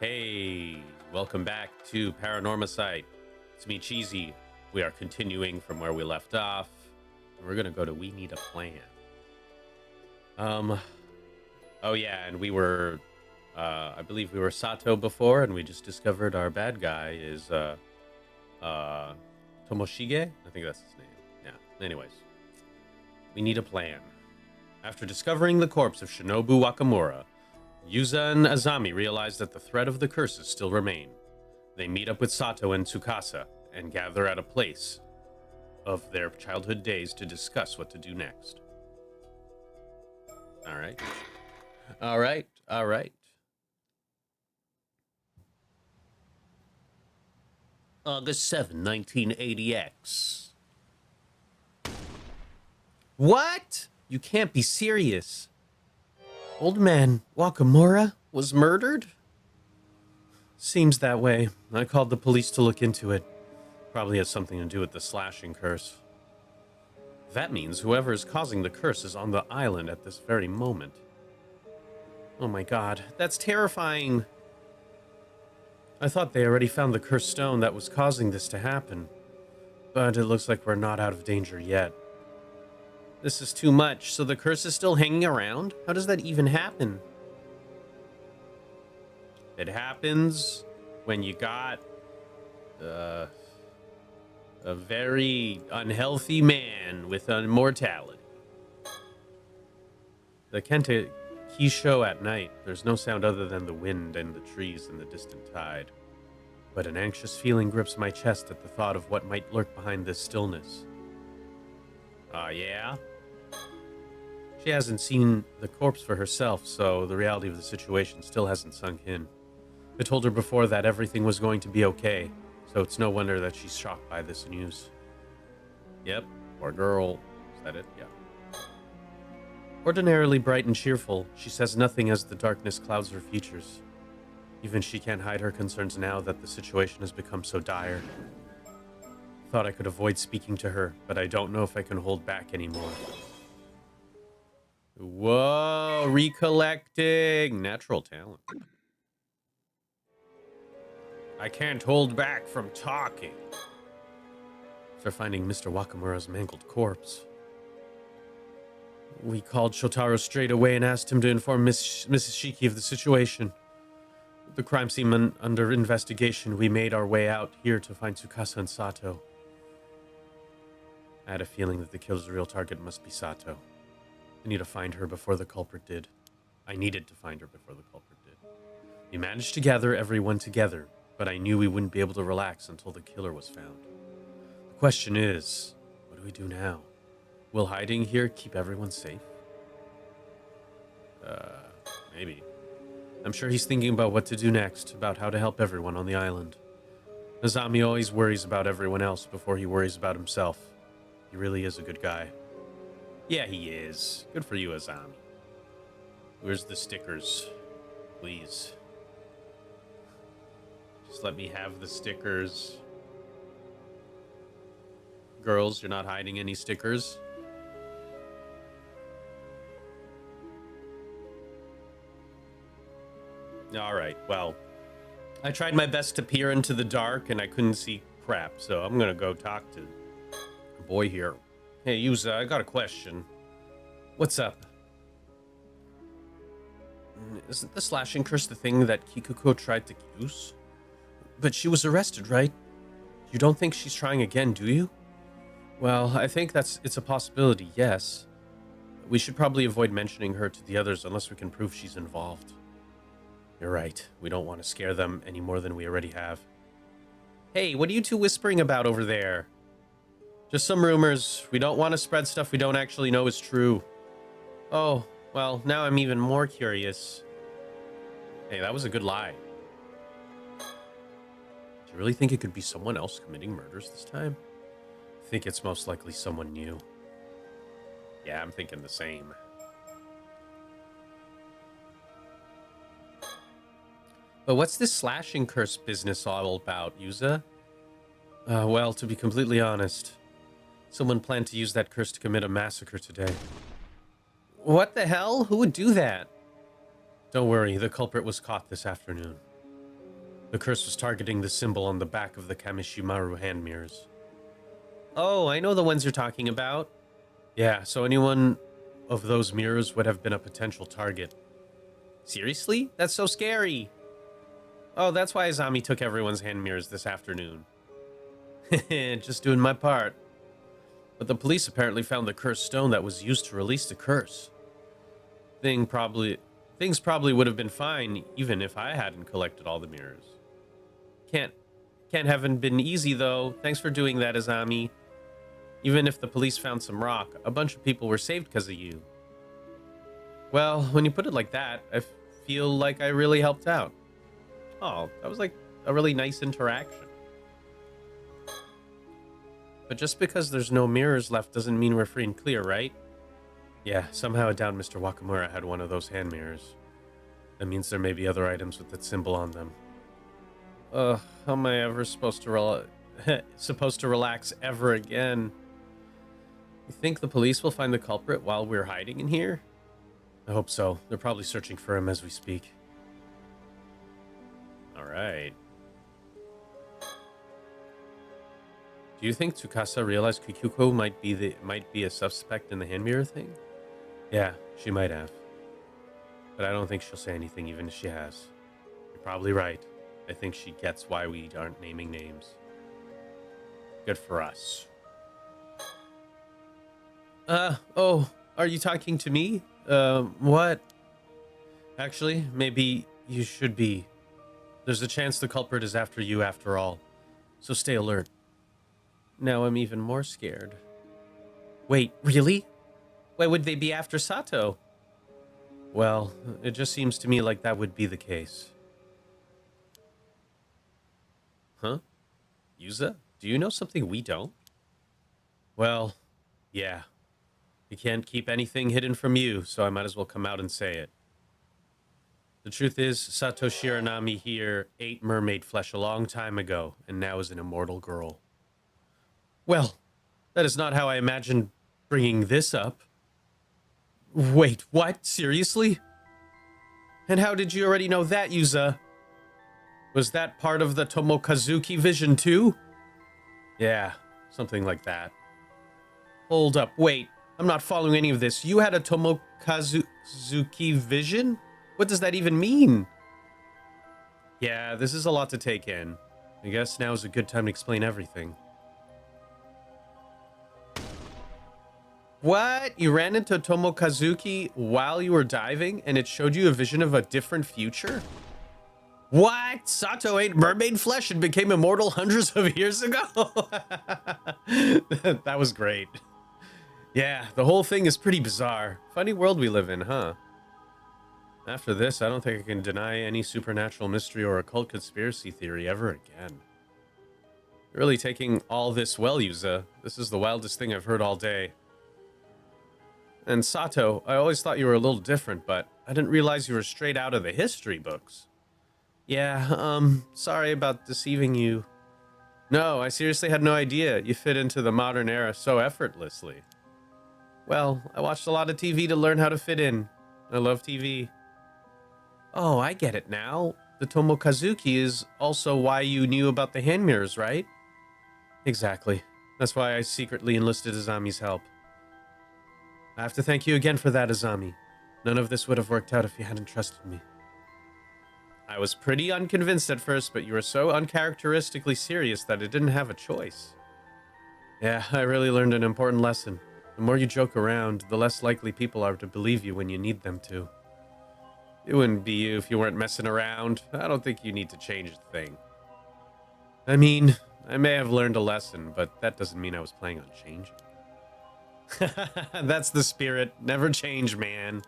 Hey, welcome back to Paranormasight. It's me, Cheesy. We are continuing from where we left off. We're gonna go to We Need a Plan. Oh yeah, and we were, I believe we were Sato before, and we just discovered our bad guy is, Tomoshige? I think that's his name. Yeah, anyways. We need a plan. After discovering the corpse of Shinobu Wakamura, Yuza and Azami realize that the threat of the curses still remain. They meet up with Sato and Tsukasa and gather at a place of their childhood days to discuss what to do next. All right. August 7, 1980X. What? You can't be serious. Old man Wakamura was murdered? Seems that way. I called the police to look into it. Probably has something to do with the slashing curse. That means whoever is causing the curse is on the island at this very moment. Oh my god, that's terrifying. I thought they already found the cursed stone that was causing this to happen. But it looks like we're not out of danger yet. This is too much, so the curse is still hanging around? How does that even happen? It happens when you got a very unhealthy man with immortality. The Kente Kisho at night, there's no sound other than the wind and the trees and the distant tide. But an anxious feeling grips my chest at the thought of what might lurk behind this stillness. Yeah? She hasn't seen the corpse for herself, so the reality of the situation still hasn't sunk in. I told her before that everything was going to be okay, so it's no wonder that she's shocked by this news. Yep, poor girl. Is that it? Yeah. Ordinarily bright and cheerful, she says nothing as the darkness clouds her features. Even she can't hide her concerns now that the situation has become so dire. Thought I could avoid speaking to her, but I don't know if I can hold back anymore. Whoa, recollecting. Natural talent. I can't hold back from talking. After finding Mr. Wakamura's mangled corpse, we called Shotaro straight away and asked him to inform Mrs. Shiki of the situation. With the crime scene under investigation, we made our way out here to find Tsukasa and Sato. I had a feeling that the killer's real target must be Sato. I need to find her before the culprit did. I needed to find her before the culprit did. We managed to gather everyone together, but I knew we wouldn't be able to relax until the killer was found. The question is, what do we do now? Will hiding here keep everyone safe? Maybe. I'm sure he's thinking about what to do next, about how to help everyone on the island. Azami always worries about everyone else before he worries about himself. He really is a good guy. Yeah, he is. Good for you, Azami. Where's the stickers? Please. Just let me have the stickers. Girls, you're not hiding any stickers? Alright, well. I tried my best to peer into the dark and I couldn't see crap, so I'm gonna go talk to a boy here. Hey, Yuza, I got a question. What's up? Isn't the slashing curse the thing that Kikuko tried to use? But she was arrested, right? You don't think she's trying again, do you? Well, I think it's a possibility, yes. We should probably avoid mentioning her to the others unless we can prove she's involved. You're right. We don't want to scare them any more than we already have. Hey, what are you two whispering about over there? Just some rumors. We don't want to spread stuff we don't actually know is true. Oh, well, now I'm even more curious. Hey, that was a good lie. Do you really think it could be someone else committing murders this time? I think it's most likely someone new. Yeah, I'm thinking the same. But what's this slashing curse business all about, Yuza? Well, to be completely honest, someone planned to use that curse to commit a massacre today. What the hell? Who would do that? Don't worry, the culprit was caught this afternoon. The curse was targeting the symbol on the back of the Kamishimaru hand mirrors. Oh, I know the ones you're talking about. Yeah, so anyone of those mirrors would have been a potential target. Seriously? That's so scary. Oh, that's why Azami took everyone's hand mirrors this afternoon. Just doing my part. But the police apparently found the cursed stone that was used to release the curse. Things probably would have been fine even if I hadn't collected all the mirrors. Can't haven't been easy though. Thanks for doing that, Azami. Even if the police found some rock, a bunch of people were saved because of you. Well, when you put it like that, I feel like I really helped out. Oh, that was like a really nice interaction. But just because there's no mirrors left doesn't mean we're free and clear, right? Yeah, somehow I doubt Mr. Wakamura had one of those hand mirrors. That means there may be other items with that symbol on them. How am I ever supposed to relax ever again? You think the police will find the culprit while we're hiding in here? I hope so. They're probably searching for him as we speak. Alright. Do you think Tsukasa realized Kikuko might be a suspect in the hand mirror thing? Yeah, she might have. But I don't think she'll say anything even if she has. You're probably right. I think she gets why we aren't naming names. Good for us. Oh, are you talking to me? What? Actually, maybe you should be. There's a chance the culprit is after you after all. So stay alert. Now I'm even more scared. Wait, really? Why would they be after Sato? Well, it just seems to me like that would be the case. Huh? Yuza? Do you know something we don't? Well, yeah. We can't keep anything hidden from you, so I might as well come out and say it. The truth is, Sato Shiranami here ate mermaid flesh a long time ago, and now is an immortal girl. Well, that is not how I imagined bringing this up. Wait, what? Seriously? And how did you already know that, Yuza? Was that part of the Tomokazuki vision too? Yeah, something like that. Hold up, wait. I'm not following any of this. You had a Tomokazuki vision? What does that even mean? Yeah, this is a lot to take in. I guess now is a good time to explain everything. What? You ran into Tomokazuki while you were diving and it showed you a vision of a different future? What? Sato ate mermaid flesh and became immortal hundreds of years ago? That was great. Yeah, the whole thing is pretty bizarre. Funny world we live in, huh? After this, I don't think I can deny any supernatural mystery or occult conspiracy theory ever again. You're really taking all this well, Yuza. This is the wildest thing I've heard all day. And Sato, I always thought you were a little different, but I didn't realize you were straight out of the history books. Yeah, sorry about deceiving you. No, I seriously had no idea you fit into the modern era so effortlessly. Well, I watched a lot of TV to learn how to fit in. I love TV. Oh, I get it now. The Tomokazuki is also why you knew about the hand mirrors, right? Exactly. That's why I secretly enlisted Azami's help. I have to thank you again for that, Azami. None of this would have worked out if you hadn't trusted me. I was pretty unconvinced at first, but you were so uncharacteristically serious that I didn't have a choice. Yeah, I really learned an important lesson. The more you joke around, the less likely people are to believe you when you need them to. It wouldn't be you if you weren't messing around. I don't think you need to change a thing. I mean, I may have learned a lesson, but that doesn't mean I was planning on changing. That's the spirit. Never change, man.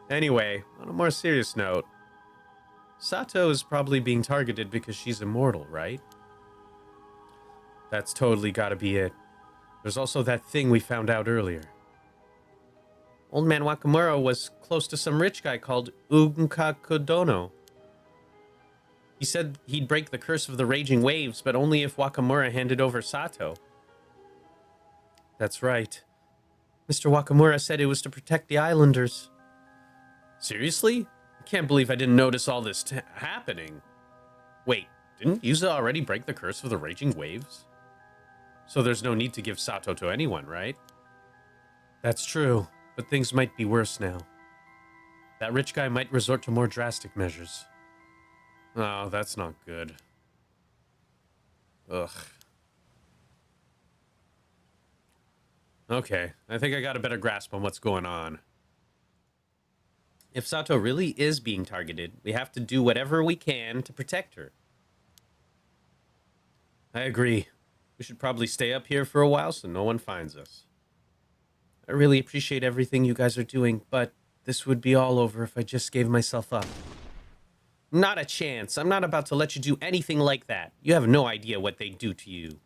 Anyway, on a more serious note, Sato is probably being targeted because she's immortal, right? That's totally gotta be it. There's also that thing we found out earlier. Old man Wakamura was close to some rich guy called Unka Kodono. He said he'd break the curse of the raging waves, but only if Wakamura handed over Sato. That's right. Mr. Wakamura said it was to protect the islanders. Seriously? I can't believe I didn't notice all this happening. Wait, didn't Yuza already break the curse of the raging waves? So there's no need to give Sato to anyone, right? That's true, but things might be worse now. That rich guy might resort to more drastic measures. Oh, that's not good. Ugh. Okay, I think I got a better grasp on what's going on. If Sato really is being targeted, we have to do whatever we can to protect her. I agree. We should probably stay up here for a while so no one finds us. I really appreciate everything you guys are doing, but this would be all over if I just gave myself up. Not a chance. I'm not about to let you do anything like that. You have no idea what they'd do to you.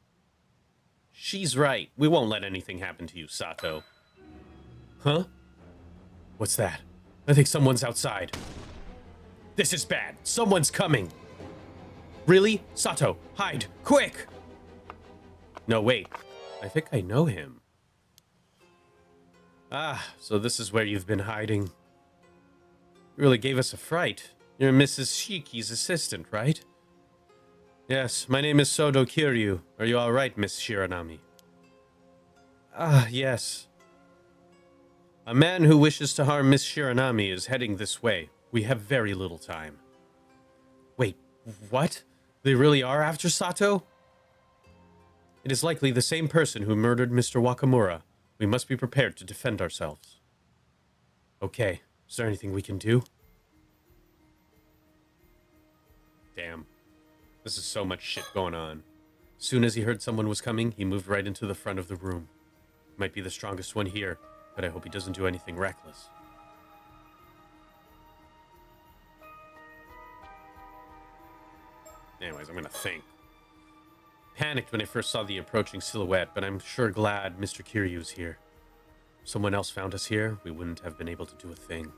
She's right. We won't let anything happen to you, Sato. Huh? What's that? I think someone's outside. This is bad. Someone's coming. Really? Sato, hide. Quick! No, wait. I think I know him. Ah, so this is where you've been hiding. You really gave us a fright. You're Mrs. Shiki's assistant, right? Yes, my name is Sodo Kiryu. Are you all right, Miss Shiranami? Ah, yes. A man who wishes to harm Miss Shiranami is heading this way. We have very little time. Wait, what? They really are after Sato? It is likely the same person who murdered Mr. Wakamura. We must be prepared to defend ourselves. Okay, is there anything we can do? Damn. This is so much shit going on. As soon as he heard someone was coming, he moved right into the front of the room. Might be the strongest one here, but I hope he doesn't do anything reckless. Anyways, I'm gonna think. Panicked when I first saw the approaching silhouette, but I'm sure glad Mr. Kiryu's here. If someone else found us here, we wouldn't have been able to do a thing.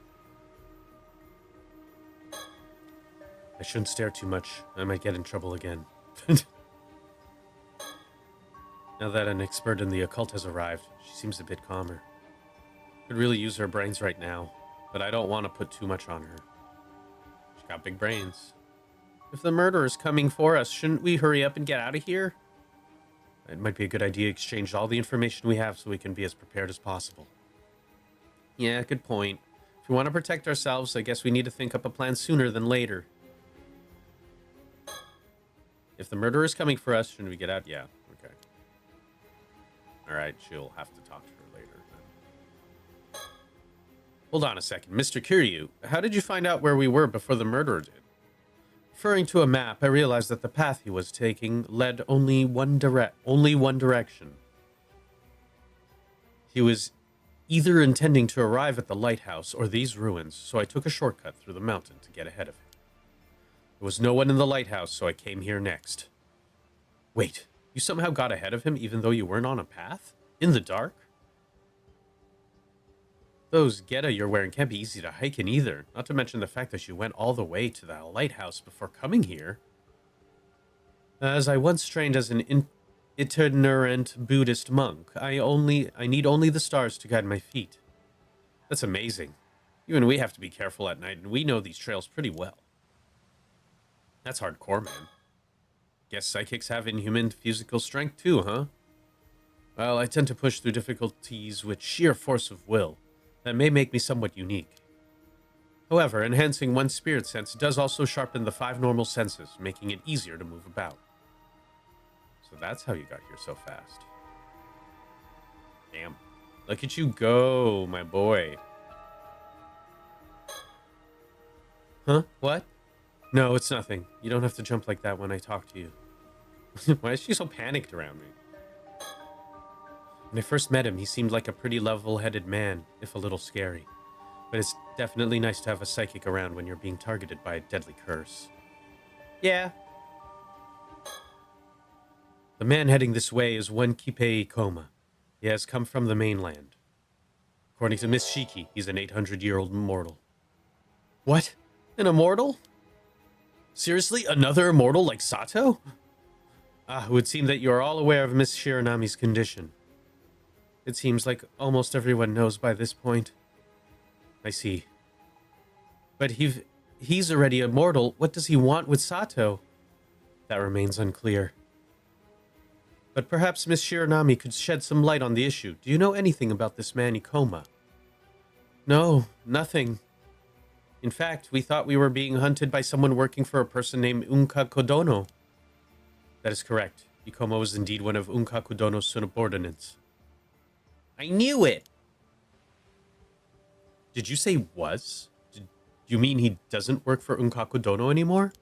I shouldn't stare too much. I might get in trouble again. Now that an expert in the occult has arrived, she seems a bit calmer. Could really use her brains right now, but I don't want to put too much on her. She's got big brains. If the murderer's coming for us, shouldn't we hurry up and get out of here? It might be a good idea to exchange all the information we have so we can be as prepared as possible. Yeah, good point. If we want to protect ourselves, I guess we need to think up a plan sooner than later. If the murderer is coming for us, shouldn't we get out? Yeah, okay. Alright, she'll have to talk to her later then. Hold on a second. Mr. Kiryu, how did you find out where we were before the murderer did? Referring to a map, I realized that the path he was taking led only one direction. He was either intending to arrive at the lighthouse or these ruins, so I took a shortcut through the mountain to get ahead of him. There was no one in the lighthouse, so I came here next. Wait, you somehow got ahead of him even though you weren't on a path? In the dark? Those geta you're wearing can't be easy to hike in either, not to mention the fact that you went all the way to that lighthouse before coming here. As I once trained as an itinerant Buddhist monk, I need only the stars to guide my feet. That's amazing. Even we have to be careful at night, and we know these trails pretty well. That's hardcore, man. Guess psychics have inhuman physical strength too, huh? Well, I tend to push through difficulties with sheer force of will. That may make me somewhat unique. However, enhancing one's spirit sense does also sharpen the 5 normal senses, making it easier to move about. So that's how you got here so fast. Damn. Look at you go, my boy. Huh? What? No, it's nothing. You don't have to jump like that when I talk to you. Why is she so panicked around me? When I first met him, he seemed like a pretty level-headed man, if a little scary. But it's definitely nice to have a psychic around when you're being targeted by a deadly curse. Yeah. The man heading this way is one Kipei Koma. He has come from the mainland. According to Miss Shiki, he's an 800-year-old immortal. What? An immortal? Seriously? Another immortal like Sato? It would seem that you are all aware of Miss Shiranami's condition. It seems like almost everyone knows by this point. I see. But he's already immortal. What does he want with Sato? That remains unclear. But perhaps Miss Shiranami could shed some light on the issue. Do you know anything about this man Ikoma? No, nothing. In fact, we thought we were being hunted by someone working for a person named Unka Kodono. That is correct. Ikoma was indeed one of Unka Kodono's subordinates. I knew it! Did you say was? Did you mean he doesn't work for Unka Kodono anymore?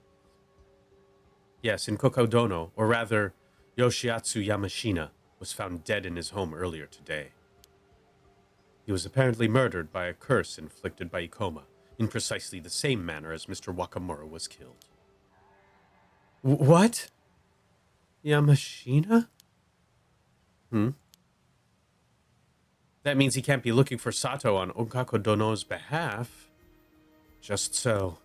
Yes, in Kokodono, or rather, Yoshiatsu Yamashina, was found dead in his home earlier today. He was apparently murdered by a curse inflicted by Ikoma, in precisely the same manner as Mr. Wakamura was killed. What? Yamashina? That means he can't be looking for Sato on Onkako Dono's behalf. Just so.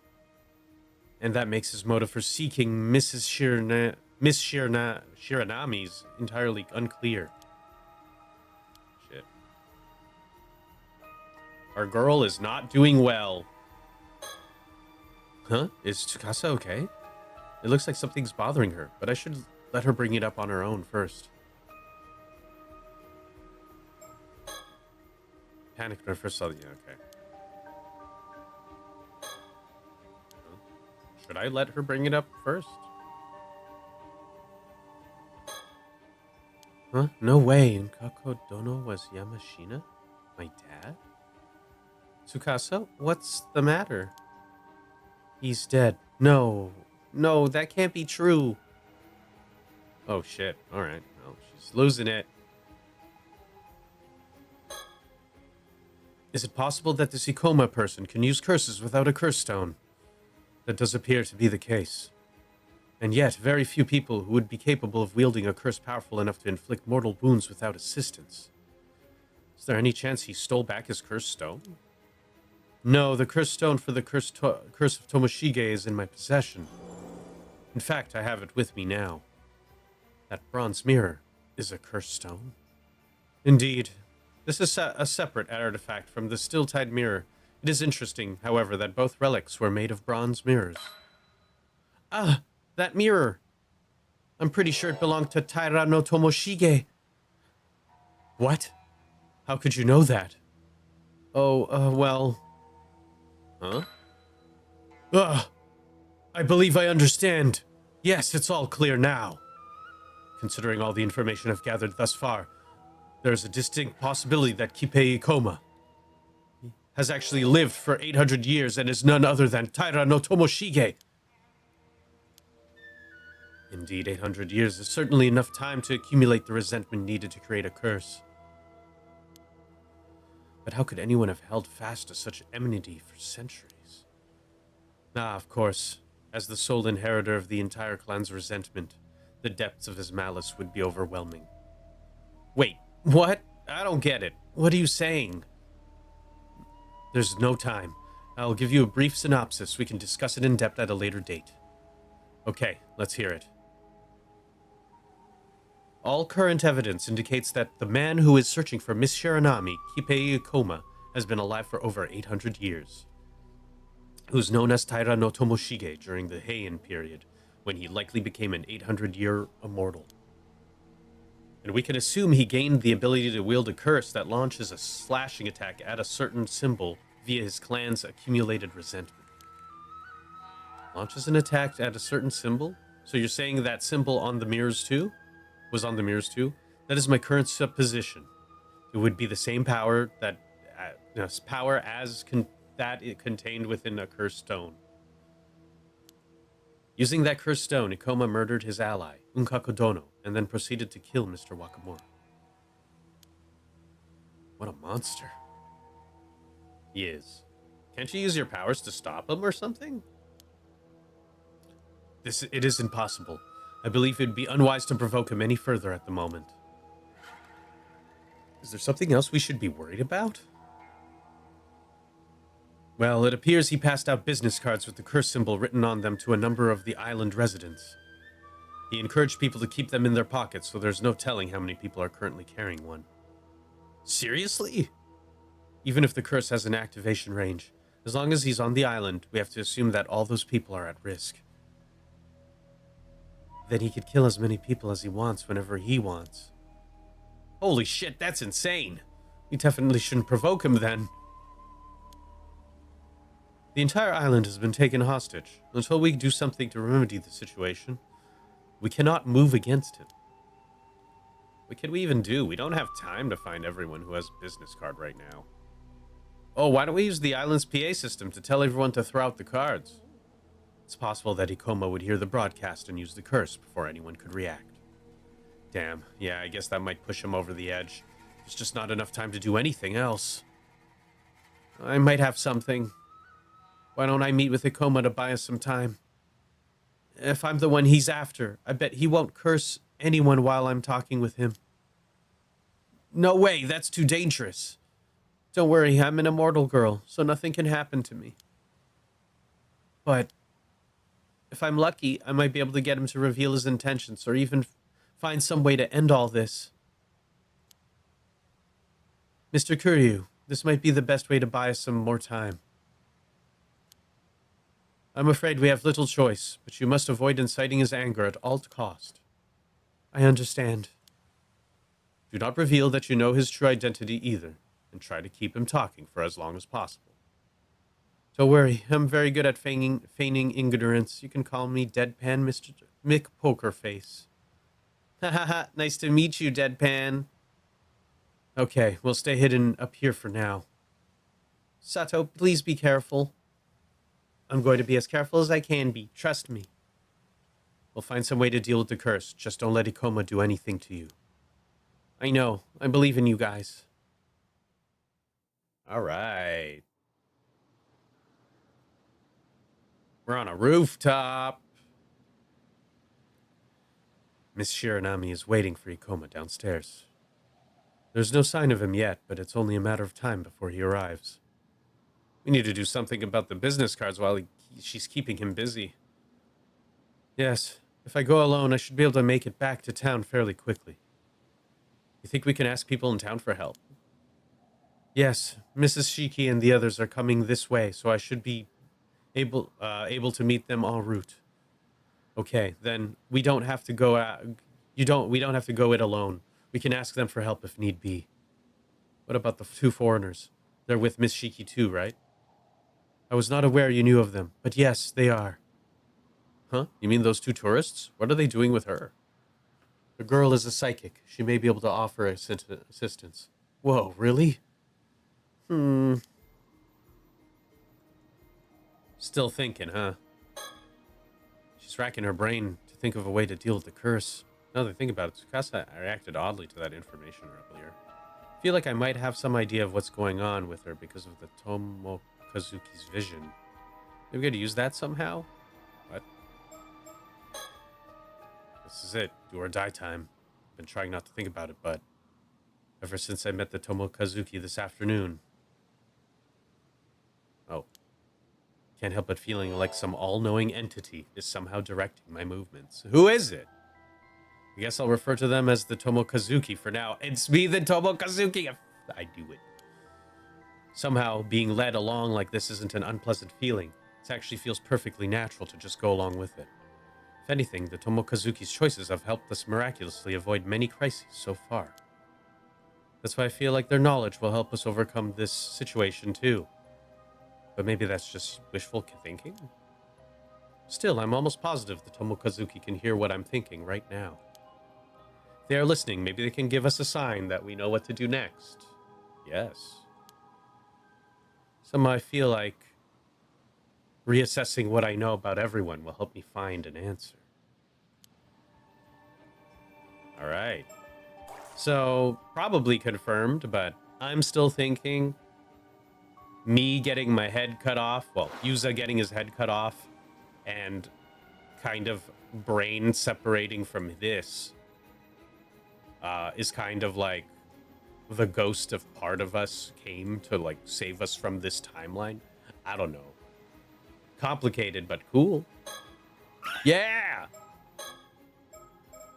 And that makes his motive for seeking Miss Shiranami's entirely unclear. Shit. Our girl is not doing well. Huh? Is Tsukasa okay? It looks like something's bothering her, but I should let her bring it up on her own first. Panicked when I first saw the... Yeah, okay. Should I let her bring it up first? Huh? No way. Nkako Dono was Yamashina? My dad? Tsukasa, what's the matter? He's dead. No, that can't be true. Oh shit. Alright. Well, she's losing it. Is it possible that this Ikoma person can use curses without a curse stone? That does appear to be the case. And yet, very few people who would be capable of wielding a curse powerful enough to inflict mortal wounds without assistance. Is there any chance he stole back his curse stone? No, the curse stone for the curse of Tomoshige is in my possession. In fact, I have it with me now. That bronze mirror is a curse stone. Indeed. This is a separate artifact from the still-tide mirror. It is interesting, however, that both relics were made of bronze mirrors. Ah, that mirror. I'm pretty sure it belonged to Taira no Tomoshige. What? How could you know that? Oh, well... Huh? I believe I understand. Yes, it's all clear now. Considering all the information I've gathered thus far, there's a distinct possibility that Kipei Ikoma has actually lived for 800 years and is none other than Taira no Tomoshige. Indeed, 800 years is certainly enough time to accumulate the resentment needed to create a curse. But how could anyone have held fast to such enmity for centuries? Ah, of course, as the sole inheritor of the entire clan's resentment, the depths of his malice would be overwhelming. Wait, what? I don't get it. What are you saying? There's no time. I'll give you a brief synopsis. We can discuss it in depth at a later date. Okay, let's hear it. All current evidence indicates that the man who is searching for Miss Shiranami, Kipei Ikoma, has been alive for over 800 years. Who's known as Taira no Tomoshige during the Heian period, when he likely became an 800-year immortal. And we can assume he gained the ability to wield a curse that launches a slashing attack at a certain symbol via his clan's accumulated resentment. Launches an attack at a certain symbol? So you're saying that symbol on the mirrors too? Was on the mirrors too? That is my current supposition. It would be the same power that it contained within a cursed stone. Using that cursed stone, Ikoma murdered his ally, Unkaku Dono, and then proceeded to kill Mr. Wakamura. What a monster. He is. Can't you use your powers to stop him or something? It is impossible. I believe it'd be unwise to provoke him any further at the moment. Is there something else we should be worried about? Well, it appears he passed out business cards with the curse symbol written on them to a number of the island residents. He encouraged people to keep them in their pockets, so there's no telling how many people are currently carrying one. Seriously? Even if the curse has an activation range, as long as he's on the island, we have to assume that all those people are at risk. Then he could kill as many people as he wants whenever he wants. Holy shit, that's insane. We definitely shouldn't provoke him then. The entire island has been taken hostage. Until we do something to remedy the situation, we cannot move against him. What can we even do? We don't have time to find everyone who has a business card right now. Oh, why don't we use the island's PA system to tell everyone to throw out the cards? It's possible that Ikoma would hear the broadcast and use the curse before anyone could react. Damn, yeah, I guess that might push him over the edge. There's just not enough time to do anything else. I might have something. Why don't I meet with Ikoma to buy us some time? If I'm the one he's after, I bet he won't curse anyone while I'm talking with him. No way, that's too dangerous. Don't worry, I'm an immortal girl, so nothing can happen to me. But if I'm lucky, I might be able to get him to reveal his intentions, or even find some way to end all this. Mr. Kuryu, this might be the best way to buy us some more time. I'm afraid we have little choice, but you must avoid inciting his anger at all cost. I understand. Do not reveal that you know his true identity either, and try to keep him talking for as long as possible. Don't worry, I'm very good at feigning ignorance. You can call me Deadpan Mr. Mick Pokerface. Hahaha, nice to meet you, Deadpan. Okay, we'll stay hidden up here for now. Sato, please be careful. I'm going to be as careful as I can be, trust me. We'll find some way to deal with the curse, just don't let Ikoma do anything to you. I know, I believe in you guys. Alright. We're on a rooftop. Miss Shiranami is waiting for Ikoma downstairs. There's no sign of him yet, but it's only a matter of time before he arrives. We need to do something about the business cards while she's keeping him busy. Yes, if I go alone, I should be able to make it back to town fairly quickly. You think we can ask people in town for help? Yes, Mrs. Shiki and the others are coming this way, so I should be able to meet them en route. Okay, then we don't have to go we don't have to go it alone. We can ask them for help if need be. What about the two foreigners? They're with Miss Shiki too, right? I was not aware you knew of them, but yes, they are. Huh? You mean those two tourists? What are they doing with her? The girl is a psychic. She may be able to offer assistance. Whoa, really? Still thinking, huh? She's racking her brain to think of a way to deal with the curse. Now that I think about it, Tsukasa reacted oddly to that information earlier. I feel like I might have some idea of what's going on with her because of the Tomokazuki's vision. Maybe we gotta use that somehow? What? This is it. Do or die time. I've been trying not to think about it, but ever since I met the Tomokazuki this afternoon. Oh. Can't help but feeling like some all-knowing entity is somehow directing my movements. Who is it? I guess I'll refer to them as the Tomokazuki for now. It's me, the Tomokazuki! I do it. Somehow, being led along like this isn't an unpleasant feeling. It actually feels perfectly natural to just go along with it. If anything, the Tomokazuki's choices have helped us miraculously avoid many crises so far. That's why I feel like their knowledge will help us overcome this situation too. But maybe that's just wishful thinking? Still, I'm almost positive the Tomokazuki can hear what I'm thinking right now. If they are listening, maybe they can give us a sign that we know what to do next. Yes. Somehow I feel like reassessing what I know about everyone will help me find an answer. Alright. So, probably confirmed, but I'm still thinking me getting my head cut off, well, Yuza getting his head cut off, and kind of brain separating from this is kind of like the ghost of part of us came to like save us from this timeline. I don't know. Complicated, but cool. Yeah!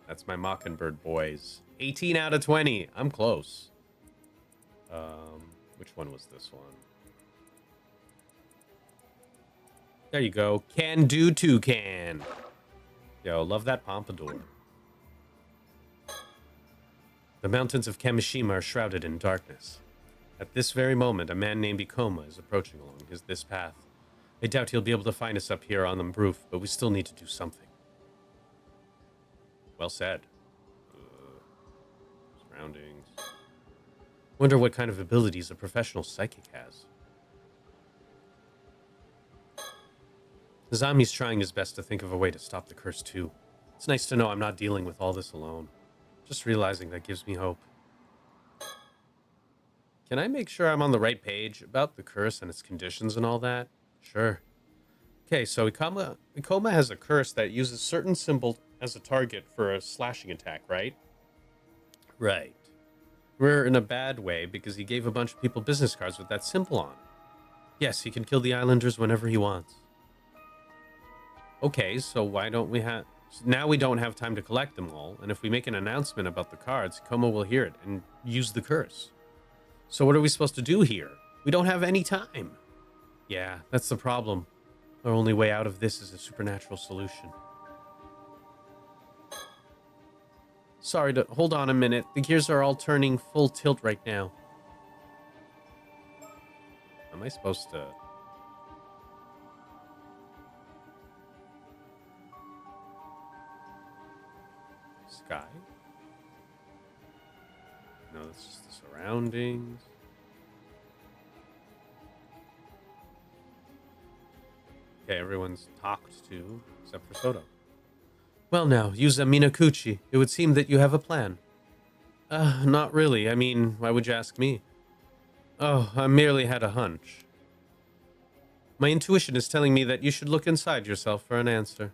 That's my Mockingbird boys. 18 out of 20. I'm close. Which one was this one? There you go. Can do toucan. Yo, love that pompadour. The mountains of Kamishima are shrouded in darkness. At this very moment, a man named Ikoma is approaching along this path. I doubt he'll be able to find us up here on the roof, but we still need to do something. Well said. Surroundings. Wonder what kind of abilities a professional psychic has. Zami's trying his best to think of a way to stop the curse too. It's nice to know I'm not dealing with all this alone. Just realizing that gives me hope. Can I make sure I'm on the right page about the curse and its conditions and all that? Sure. Okay, so Ikoma has a curse that uses certain symbol as a target for a slashing attack, right? Right. We're in a bad way because he gave a bunch of people business cards with that symbol on. Yes, he can kill the islanders whenever he wants. Okay, so why don't we have... Now we don't have time to collect them all, and if we make an announcement about the cards, Ikoma will hear it and use the curse. So what are we supposed to do here? We don't have any time. Yeah, that's the problem. Our only way out of this is a supernatural solution. Sorry to... Hold on a minute. The gears are all turning full tilt right now. Am I supposed to... Sky? No, that's just the surroundings. Okay, everyone's talked to, except for Sato. Well now, Yuza Minakuchi, it would seem that you have a plan. Not really. I mean, why would you ask me? Oh, I merely had a hunch. My intuition is telling me that you should look inside yourself for an answer.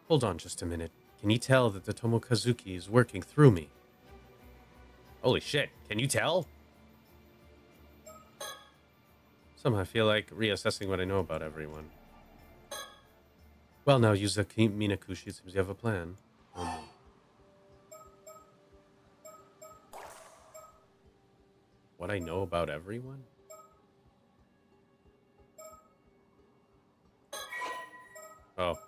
Hold on just a minute. Can you tell that the Tomokazuki is working through me? Holy shit, can you tell? Somehow I feel like reassessing what I know about everyone. Well now, Yuza Minakuchi, it seems you have a plan. What I know about everyone? Oh.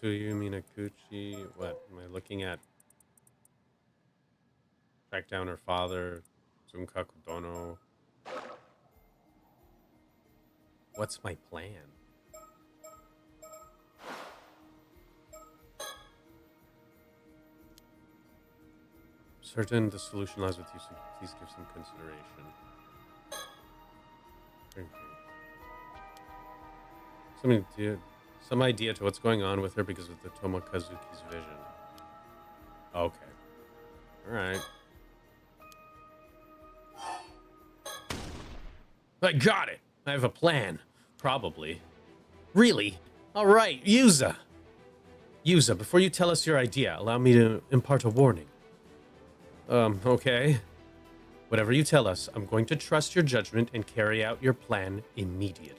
Tsuyu Minakuchi, what am I looking at? Track down her father, Zunkaku Dono. What's my plan? Certain the solution lies with you, so please give some consideration. Okay. Some idea to what's going on with her because of the Tomokazuki's vision. Okay. Alright. I got it! I have a plan. Probably. Really? Alright, Yuza! Yuza, before you tell us your idea, allow me to impart a warning. Okay. Whatever you tell us, I'm going to trust your judgment and carry out your plan immediately.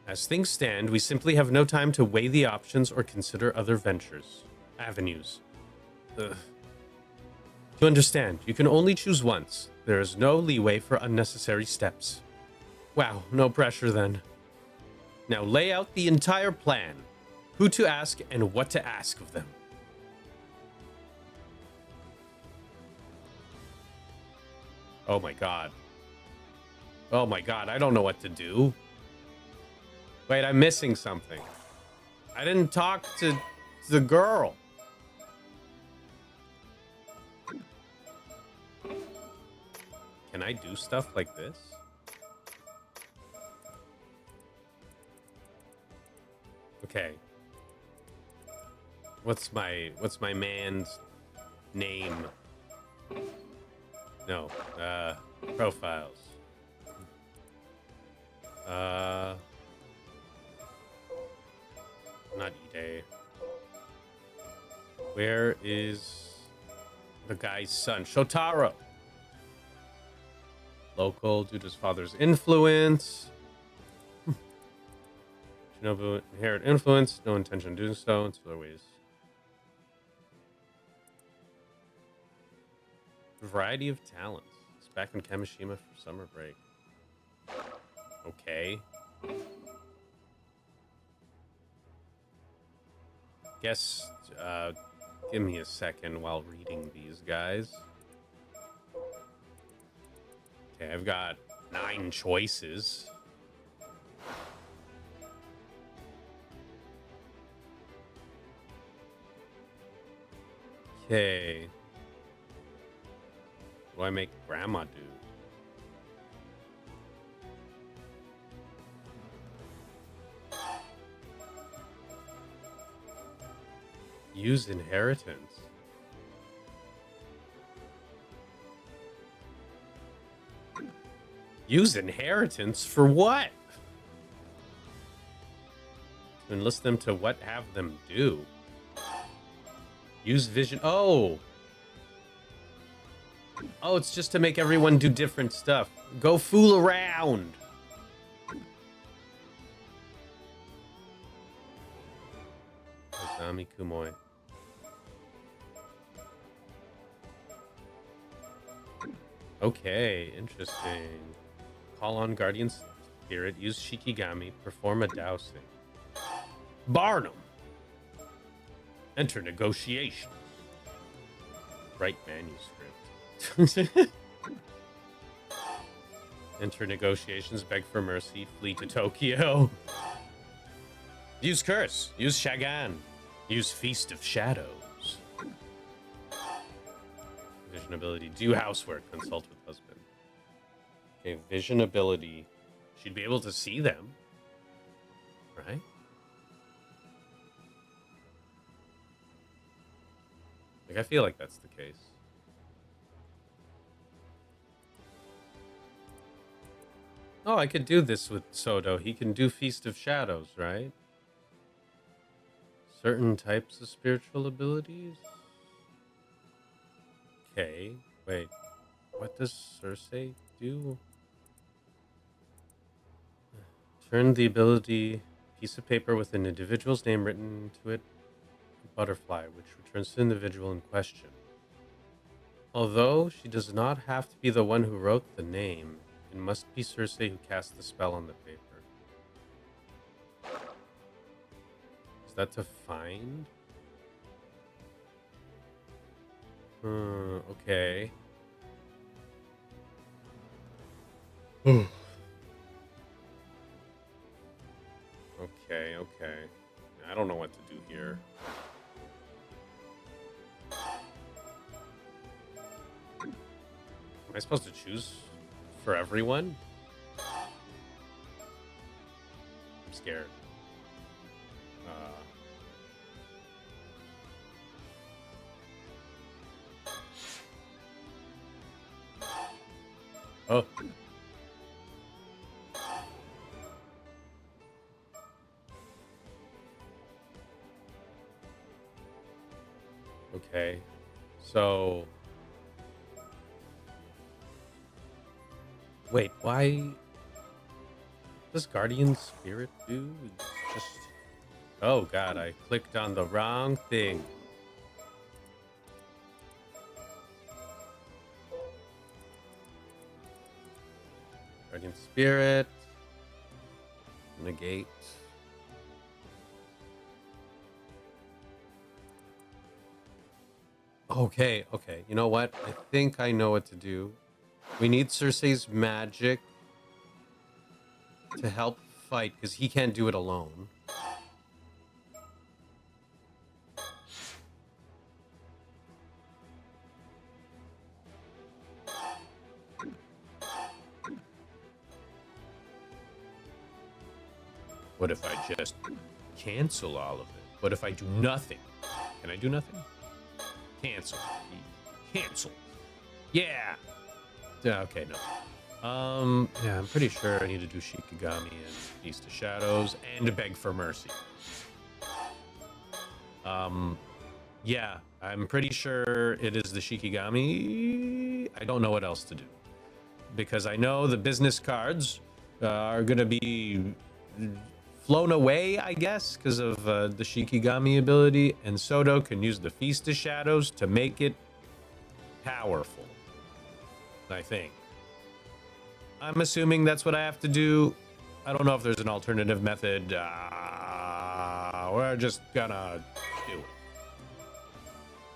As things stand, we simply have no time to weigh the options or consider other avenues. To understand, you can only choose once. There is no leeway for unnecessary steps. Wow, no pressure then. Now lay out the entire plan. Who to ask and what to ask of them. Oh my god. Oh my god, I don't know what to do. Wait, I'm missing something. I didn't talk to the girl. Can I do stuff like this? Okay. What's my man's name? No. Profiles. Not Ide. Where is the guy's son? Shotaro. Local, due to his father's influence. Shinobu inherit influence. No intention of doing so. It's other ways. Variety of talents. back in Kamishima for summer break. Okay. Guess, give me a second while reading these guys. Okay, I've got 9 choices. Okay. What do I make Grandma do? Use inheritance. Use inheritance for what? To enlist them to what? Have them do. Use vision. Oh, it's just to make everyone do different stuff. Go fool around. Ozami Kumoi. Okay, interesting. Call on Guardian Spirit. Use Shikigami. Perform a dousing. Barnum. Enter negotiation. Write manuscript. Enter negotiations. Beg for mercy. Flee to Tokyo. Use curse. Use Shagan. Use Feast of Shadows. Vision ability. Do housework. Consult with husband. Okay, vision ability. She'd be able to see them. Right? Like, I feel like that's the case. Oh, I could do this with Sato. He can do Feast of Shadows, right? Certain types of spiritual abilities? Okay, wait. What does Cersei do? Turn the ability piece of paper with an individual's name written to it, a butterfly, which returns to the individual in question. Although she does not have to be the one who wrote the name, it must be Cersei who cast the spell on the paper. Is that to find? Okay. Okay. I don't know what to do here. Am I supposed to choose for everyone? I'm scared. Oh. Okay. So... Wait, why... What does Guardian Spirit do? It's just... Oh god, I clicked on the wrong thing. Guardian Spirit. Negate. Okay. You know what? I think I know what to do. We need Cersei's magic to help fight, because he can't do it alone. What if I just cancel all of it? What if I do nothing? Can I do nothing? Cancel. Cancel. Yeah. Okay, no. Yeah, I'm pretty sure I need to do Shikigami and Feast of Shadows and beg for mercy. Yeah, I'm pretty sure it is the Shikigami. I don't know what else to do, because I know the business cards are gonna be flown away, I guess, because of the Shikigami ability, and Sato can use the Feast of Shadows to make it powerful, I think. I'm assuming that's what I have to do. I don't know if there's an alternative method. We're just gonna do it.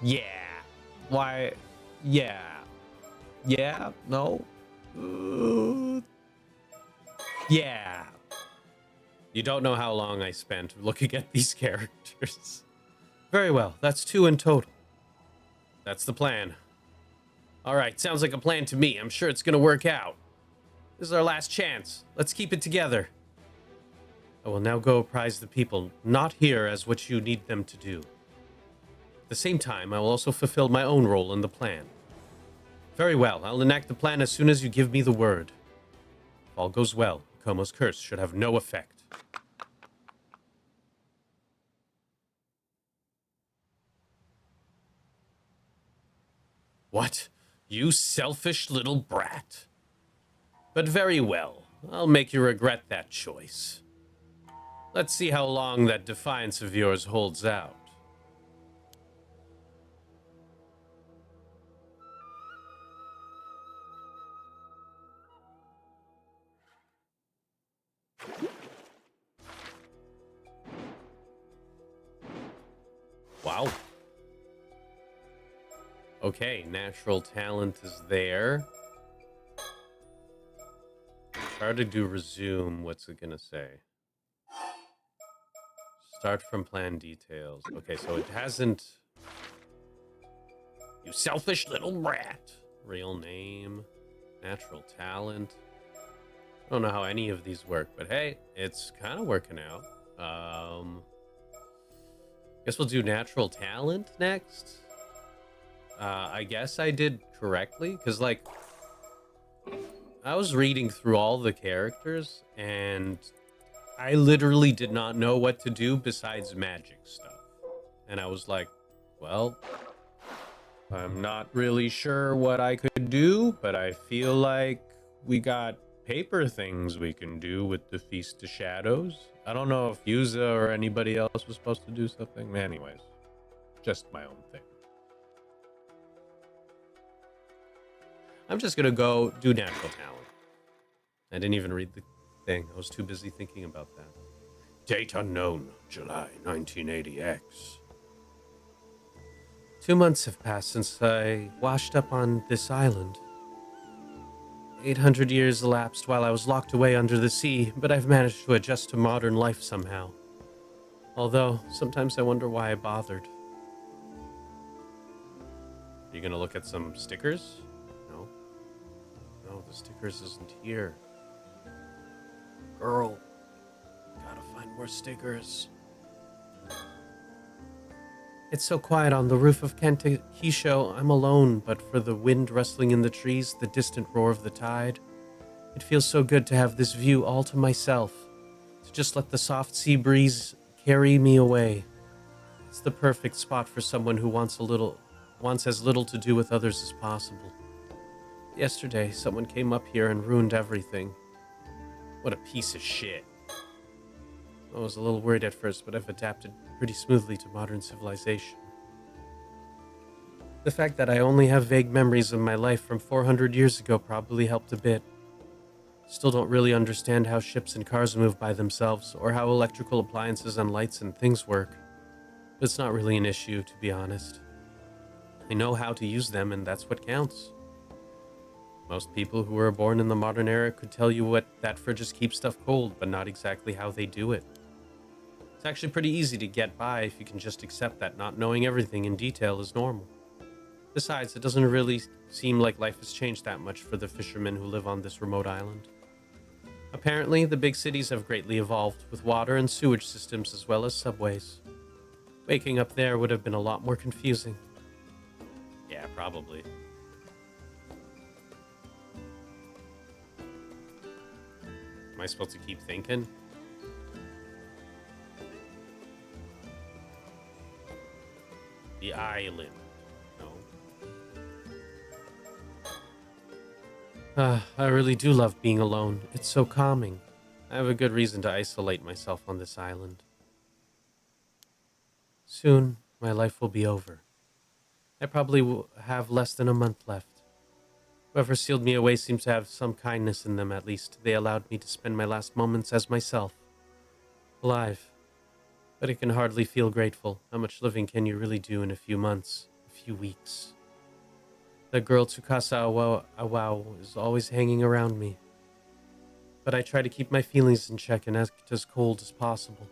Yeah. Why? Yeah. Yeah. No. Yeah. You don't know how long I spent looking at these characters. Very well. That's 2 in total. That's the plan. All right. Sounds like a plan to me. I'm sure it's gonna work out. This is our last chance. Let's keep it together. I will now go apprise the people not here as what you need them to do. At the same time, I will also fulfill my own role in the plan. Very well. I'll enact the plan as soon as you give me the word. If all goes well, Komo's curse should have no effect. What? You selfish little brat. But very well. I'll make you regret that choice. Let's see how long that defiance of yours holds out. Wow. Okay, natural talent is there. Try to do resume. What's it gonna say? Start from plan details. Okay, so it hasn't... You selfish little rat. Real name. Natural talent. I don't know how any of these work, but hey, it's kind of working out. Guess we'll do natural talent next. I guess I did correctly, because, like, I was reading through all the characters, and I literally did not know what to do besides magic stuff. And I was like, well, I'm not really sure what I could do, but I feel like we got paper things we can do with the Feast of Shadows. I don't know if Yuza or anybody else was supposed to do something. Anyways, just my own thing. I'm just gonna go do natural talent. I didn't even read the thing. I was too busy thinking about that. Date unknown, July 1980X. 2 months have passed since I washed up on this island. 800 years elapsed while I was locked away under the sea, but I've managed to adjust to modern life somehow. Although, sometimes I wonder why I bothered. Are you gonna look at some stickers? No. No, the stickers isn't here. Girl, gotta find more stickers. It's so quiet on the roof of Kentakisho. I'm alone, but for the wind rustling in the trees, the distant roar of the tide. It feels so good to have this view all to myself, to just let the soft sea breeze carry me away. It's the perfect spot for someone who wants as little to do with others as possible. Yesterday, someone came up here and ruined everything. What a piece of shit. I was a little worried at first, but I've adapted pretty smoothly to modern civilization. The fact that I only have vague memories of my life from 400 years ago probably helped a bit. Still don't really understand how ships and cars move by themselves, or how electrical appliances and lights and things work. But it's not really an issue, to be honest. I know how to use them, and that's what counts. Most people who were born in the modern era could tell you that for just keep stuff cold, but not exactly how they do it. It's actually pretty easy to get by if you can just accept that not knowing everything in detail is normal. Besides, it doesn't really seem like life has changed that much for the fishermen who live on this remote island. Apparently, the big cities have greatly evolved, with water and sewage systems as well as subways. Waking up there would have been a lot more confusing. Yeah, probably. Am I supposed to keep thinking? The island. No. I really do love being alone. It's so calming. I have a good reason to isolate myself on this island. Soon, my life will be over. I probably will have less than a month left. Whoever sealed me away seems to have some kindness in them, at least. They allowed me to spend my last moments as myself. Alive. But I can hardly feel grateful. How much living can you really do in a few months? A few weeks? That girl Tsukasa Awao is always hanging around me. But I try to keep my feelings in check and act as cold as possible.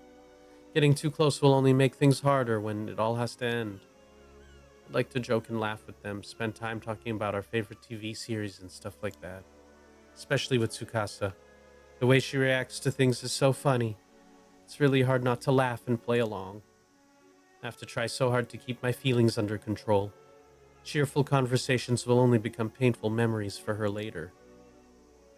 Getting too close will only make things harder when it all has to end. I'd like to joke and laugh with them, spend time talking about our favorite TV series and stuff like that. Especially with Tsukasa. The way she reacts to things is so funny. It's really hard not to laugh and play along. I have to try so hard to keep my feelings under control. Cheerful conversations will only become painful memories for her later.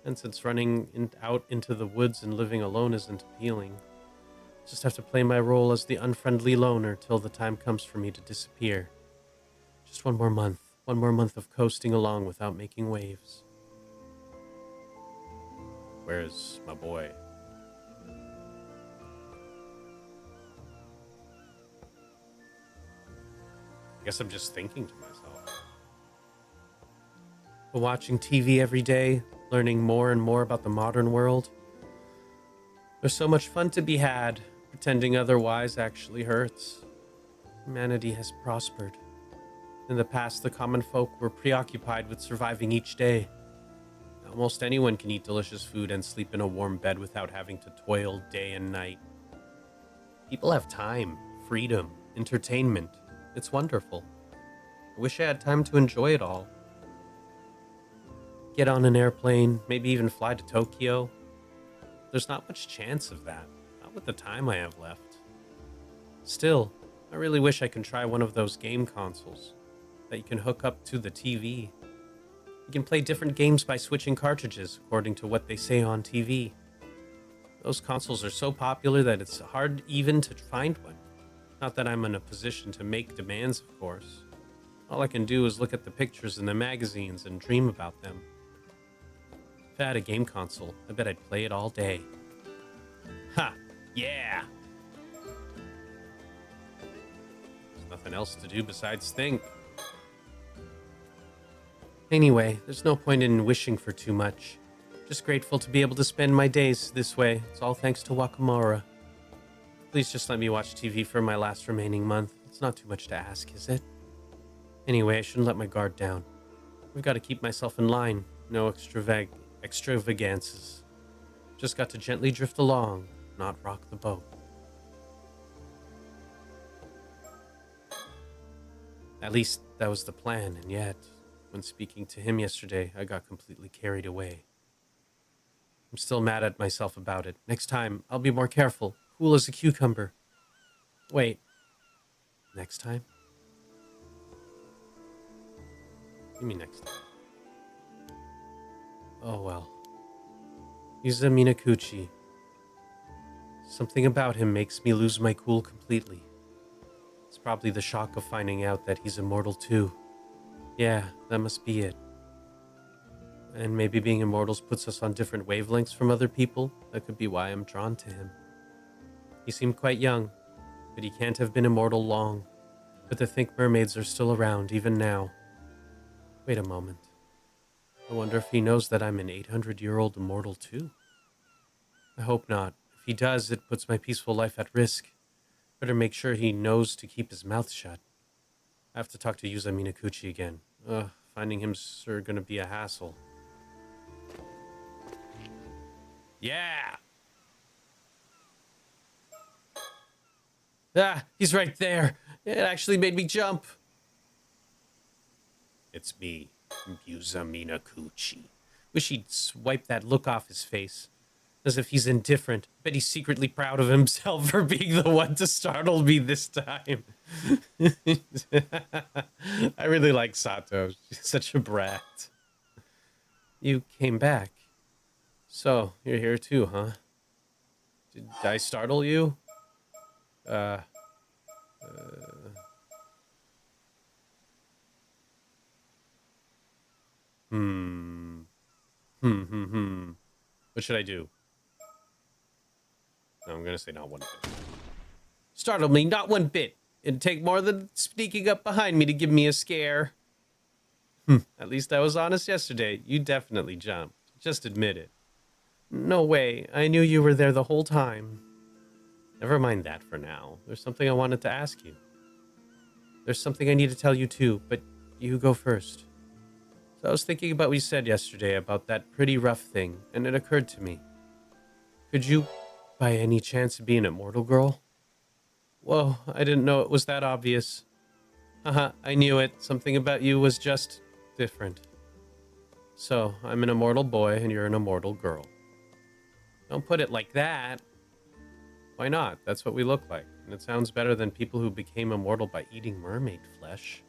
And since running out into the woods and living alone isn't appealing, I just have to play my role as the unfriendly loner till the time comes for me to disappear. Just one more month of coasting along without making waves. Where's my boy? I guess I'm just thinking to myself. But watching TV every day, learning more and more about the modern world, there's so much fun to be had. Pretending otherwise actually hurts. Humanity has prospered. In the past, the common folk were preoccupied with surviving each day. Almost anyone can eat delicious food and sleep in a warm bed without having to toil day and night. People have time, freedom, entertainment. It's wonderful. I wish I had time to enjoy it all. Get on an airplane, maybe even fly to Tokyo. There's not much chance of that, not with the time I have left. Still, I really wish I could try one of those game consoles that you can hook up to the TV. You can play different games by switching cartridges, according to what they say on TV. Those consoles are so popular that it's hard even to find one. Not that I'm in a position to make demands, of course. All I can do is look at the pictures in the magazines and dream about them. If I had a game console, I bet I'd play it all day. Ha! Yeah! There's nothing else to do besides think. Anyway, there's no point in wishing for too much. Just grateful to be able to spend my days this way. It's all thanks to Wakamura. Please just let me watch TV for my last remaining month. It's not too much to ask, is it? Anyway, I shouldn't let my guard down. I've got to keep myself in line. No extravagances. Just got to gently drift along, not rock the boat. At least that was the plan, and yet, when speaking to him yesterday, I got completely carried away. I'm still mad at myself about it. Next time, I'll be more careful. Cool as a cucumber. Wait. Next time? What do you mean next time? Oh well. Yuza Minakuchi. Something about him makes me lose my cool completely. It's probably the shock of finding out that he's immortal too. Yeah, that must be it. And maybe being immortals puts us on different wavelengths from other people. That could be why I'm drawn to him. He seemed quite young, but he can't have been immortal long. But to think mermaids are still around, even now. Wait a moment. I wonder if he knows that I'm an 800-year-old immortal too? I hope not. If he does, it puts my peaceful life at risk. Better make sure he knows to keep his mouth shut. I have to talk to Yuza Minakuchi again. Finding him's sure gonna be a hassle. Yeah! Ah, he's right there. It actually made me jump. It's me, Yuza Minakuchi. Wish he'd swipe that look off his face. As if he's indifferent. Bet he's secretly proud of himself for being the one to startle me this time. I really like Sato. She's such a brat. You came back. So, you're here too, huh? Did I startle you? What should I do? No, I'm gonna say not one bit. Startle me, not one bit. It'd take more than sneaking up behind me to give me a scare. At least I was honest yesterday. You definitely jumped. Just admit it. No way. I knew you were there the whole time. Never mind that for now. There's something I wanted to ask you. There's something I need to tell you too, but you go first. So I was thinking about what you said yesterday about that pretty rough thing, and it occurred to me. Could you, by any chance, be an immortal girl? Whoa, I didn't know it was that obvious. Haha, I knew it. Something about you was just different. So, I'm an immortal boy and you're an immortal girl. Don't put it like that. Why not? That's what we look like. And it sounds better than people who became immortal by eating mermaid flesh.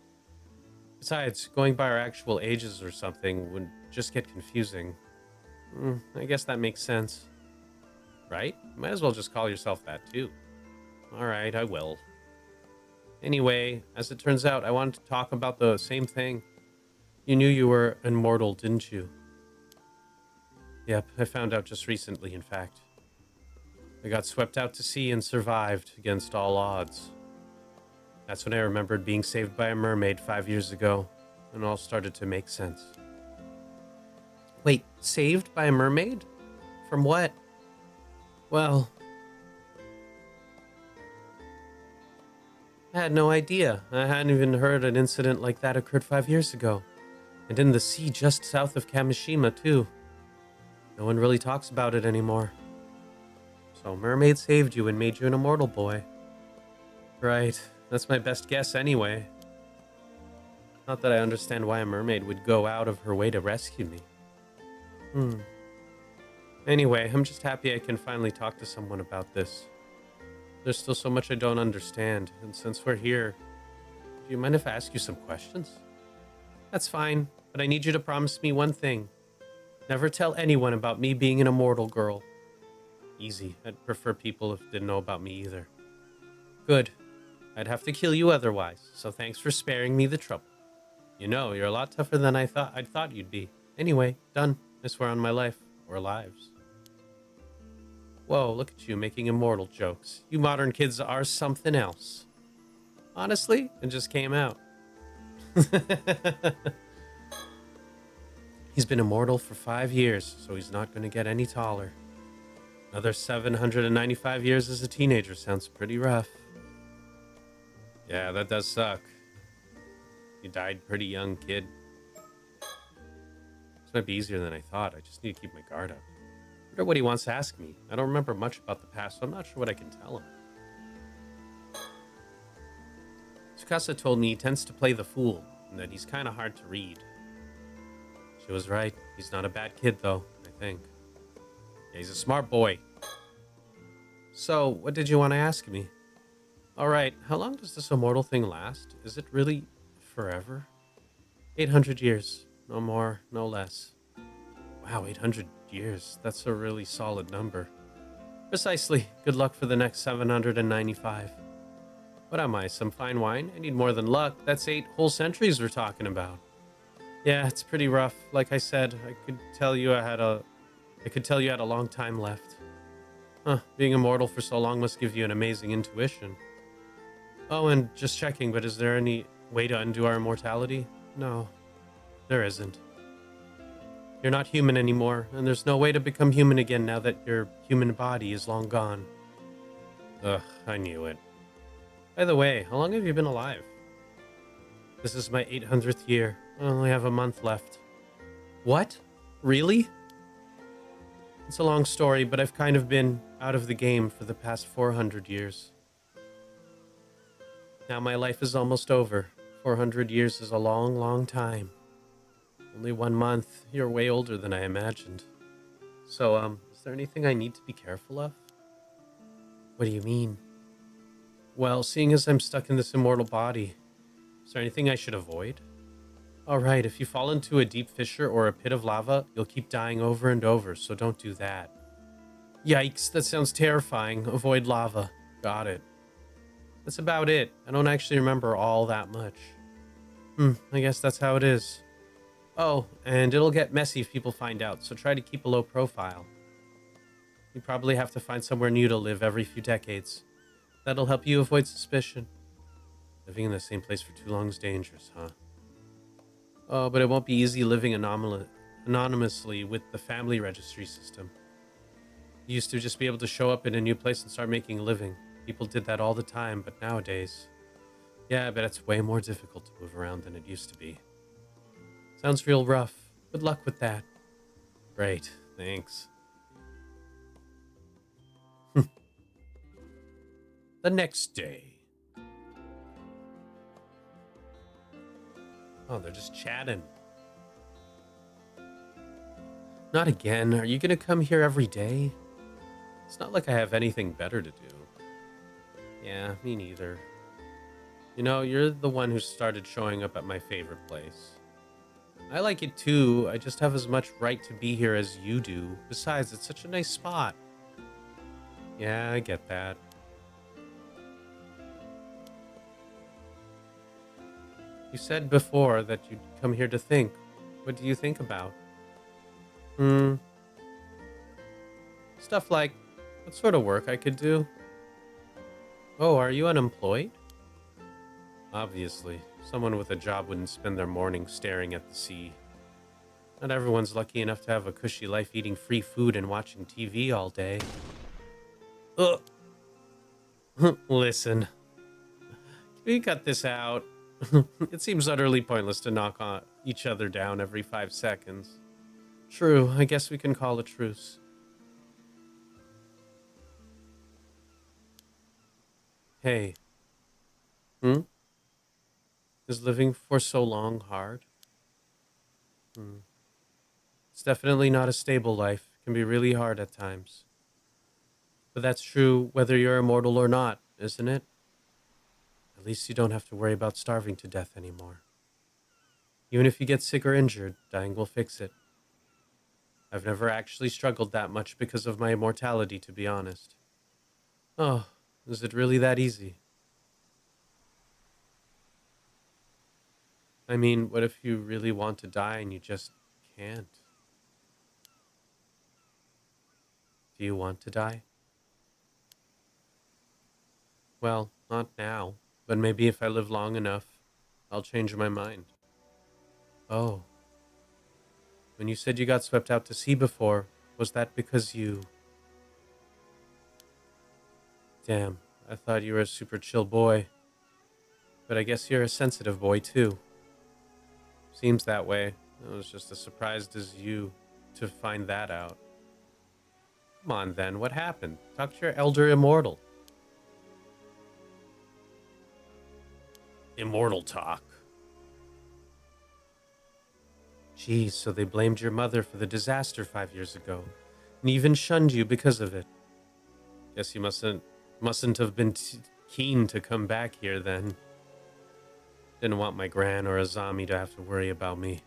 Besides, going by our actual ages or something would just get confusing. I guess that makes sense. Right? Might as well just call yourself that too. Alright, I will. Anyway, as it turns out, I wanted to talk about the same thing. You knew you were immortal, didn't you? Yep, I found out just recently, in fact. I got swept out to sea and survived against all odds. That's when I remembered being saved by a mermaid 5 years ago, and all started to make sense. Wait, saved by a mermaid? From what? Well, I had no idea. I hadn't even heard an incident like that occurred 5 years ago. And in the sea just south of Kamishima, too. No one really talks about it anymore. So Mermaid saved you and made you an immortal boy. Right. That's my best guess anyway. Not that I understand why a mermaid would go out of her way to rescue me. Anyway, I'm just happy I can finally talk to someone about this. There's still so much I don't understand, and since we're here, do you mind if I ask you some questions? That's fine, but I need you to promise me one thing. Never tell anyone about me being an immortal girl. Easy. I'd prefer people if didn't know about me either. Good. I'd have to kill you otherwise, so thanks for sparing me the trouble. You know, you're a lot tougher than I'd thought you'd be. Anyway, done. I swear on my life. Or lives. Whoa, look at you making immortal jokes. You modern kids are something else. Honestly, it just came out. He's been immortal for 5 years, so he's not going to get any taller. Another 795 years as a teenager sounds pretty rough. Yeah, that does suck. You died pretty young, kid. This might be easier than I thought. I just need to keep my guard up. I wonder what he wants to ask me. I don't remember much about the past, so I'm not sure what I can tell him. Tsukasa told me he tends to play the fool, and that he's kind of hard to read. She was right. He's not a bad kid, though, I think. Yeah, he's a smart boy. So, what did you want to ask me? Alright, how long does this immortal thing last? Is it really forever? 800 years. No more, no less. Wow, 800 years. That's a really solid number. Precisely. Good luck for the next 795. What am I, some fine wine? I need more than luck. That's 8 whole centuries we're talking about. Yeah, it's pretty rough. Like I said, I could tell you had a long time left. Huh, being immortal for so long must give you an amazing intuition. Oh, and just checking, but is there any way to undo our immortality? No, there isn't. You're not human anymore, and there's no way to become human again now that your human body is long gone. Ugh, I knew it. By the way, how long have you been alive? This is my 800th year. I only have a month left. What? Really? It's a long story, but I've kind of been out of the game for the past 400 years. Now my life is almost over. 400 years is a long, long time. Only 1 month. You're way older than I imagined. So, is there anything I need to be careful of? What do you mean? Well, seeing as I'm stuck in this immortal body, is there anything I should avoid? Alright, if you fall into a deep fissure or a pit of lava, you'll keep dying over and over, so don't do that. Yikes, that sounds terrifying. Avoid lava. Got it. That's about it. I don't actually remember all that much. I guess that's how it is. Oh, and it'll get messy if people find out, so try to keep a low profile. You probably have to find somewhere new to live every few decades. That'll help you avoid suspicion. Living in the same place for too long is dangerous, huh? Oh, but it won't be easy living anonymously with the family registry system. You used to just be able to show up in a new place and start making a living. People did that all the time, but nowadays, yeah, I bet it's way more difficult to move around than it used to be. Sounds real rough. Good luck with that. Great, thanks. The next day. Oh, they're just chatting. Not again. Are you gonna come here every day? It's not like I have anything better to do. Yeah, me neither. You know, you're the one who started showing up at my favorite place. I like it too. I just have as much right to be here as you do. Besides, it's such a nice spot. Yeah, I get that. You said before that you'd come here to think. What do you think about? Hmm. Stuff like what sort of work I could do? Oh, are you unemployed? Obviously, someone with a job wouldn't spend their mornings staring at the sea. Not everyone's lucky enough to have a cushy life eating free food and watching TV all day. Ugh. Listen, can we cut this out? It seems utterly pointless to knock on each other down every 5 seconds. True, I guess we can call a truce. Hey. Hmm? Is living for so long hard? Hmm. It's definitely not a stable life. It can be really hard at times. But that's true whether you're immortal or not, isn't it? At least you don't have to worry about starving to death anymore. Even if you get sick or injured, dying will fix it. I've never actually struggled that much because of my immortality, to be honest. Oh, is it really that easy? I mean, what if you really want to die and you just can't? Do you want to die? Well, not now, but maybe if I live long enough, I'll change my mind. Oh, when you said you got swept out to sea before, was that because you... Damn, I thought you were a super chill boy. But I guess you're a sensitive boy, too. Seems that way. I was just as surprised as you to find that out. Come on, then. What happened? Talk to your elder immortal. Immortal talk. Geez, so they blamed your mother for the disaster 5 years ago, and even shunned you because of it. Guess you mustn't have been keen to come back here then. Didn't want my gran or Azami to have to worry about me.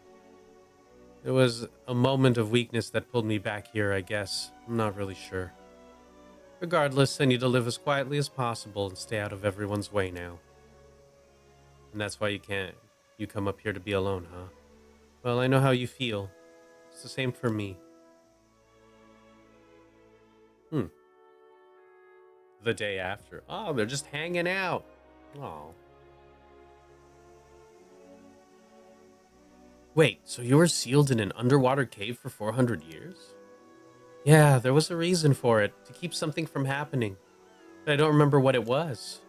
It was a moment of weakness that pulled me back here, I guess. I'm not really sure. Regardless, I need to live as quietly as possible and stay out of everyone's way now. And that's why you come up here to be alone, huh? Well, I know how you feel. It's the same for me. Hmm. The day after. Oh, they're just hanging out. Oh. Wait, so you were sealed in an underwater cave for 400 years? Yeah, there was a reason for it, to keep something from happening. But I don't remember what it was.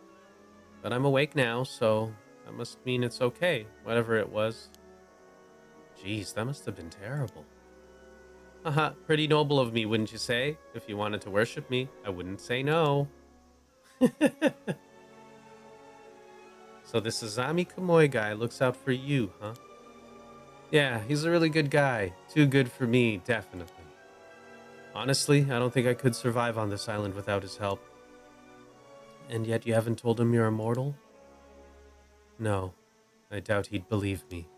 But I'm awake now, so that must mean it's okay, whatever it was. Jeez, that must have been terrible. Haha, pretty noble of me, wouldn't you say? If you wanted to worship me, I wouldn't say no. So this Azami Kamoi guy looks out for you, huh? Yeah, he's a really good guy. Too good for me, definitely. Honestly, I don't think I could survive on this island without his help. And yet you haven't told him you're immortal? No, I doubt he'd believe me.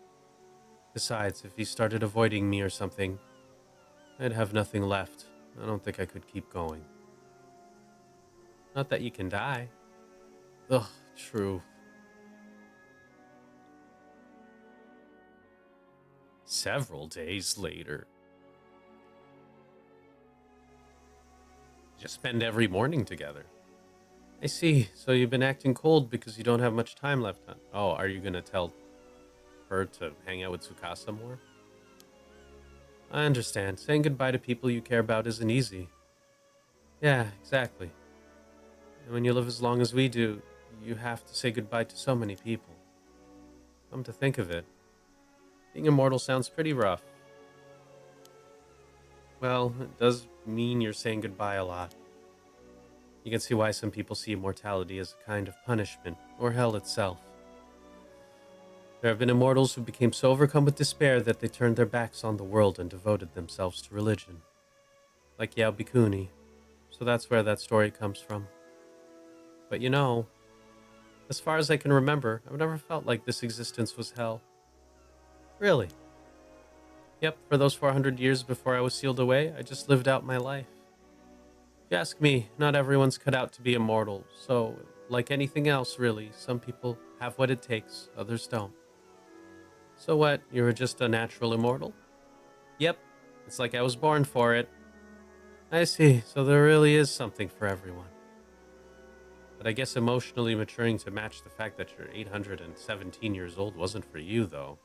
Besides, if he started avoiding me or something, I'd have nothing left. I don't think I could keep going. Not that you can die. Ugh, true. Several days later. Just spend every morning together. I see. So you've been acting cold because you don't have much time left. Huh? Oh, are you gonna tell? her to hang out with Tsukasa more. I understand. Saying goodbye to people you care about isn't easy. Yeah, exactly. And when you live as long as we do, you have to say goodbye to so many people. Come to think of it, being immortal sounds pretty rough. Well, it does mean you're saying goodbye a lot. You can see why some people see immortality as a kind of punishment, or hell itself. There have been immortals who became so overcome with despair that they turned their backs on the world and devoted themselves to religion. Like Yao Bikuni. So that's where that story comes from. But you know, as far as I can remember, I've never felt like this existence was hell. Really. Yep, for those 400 years before I was sealed away, I just lived out my life. If you ask me, not everyone's cut out to be immortal, so, like anything else, really, some people have what it takes, others don't. So what, you were just a natural immortal? Yep, it's like I was born for it. I see, so there really is something for everyone. But I guess emotionally maturing to match the fact that you're 817 years old wasn't for you, though.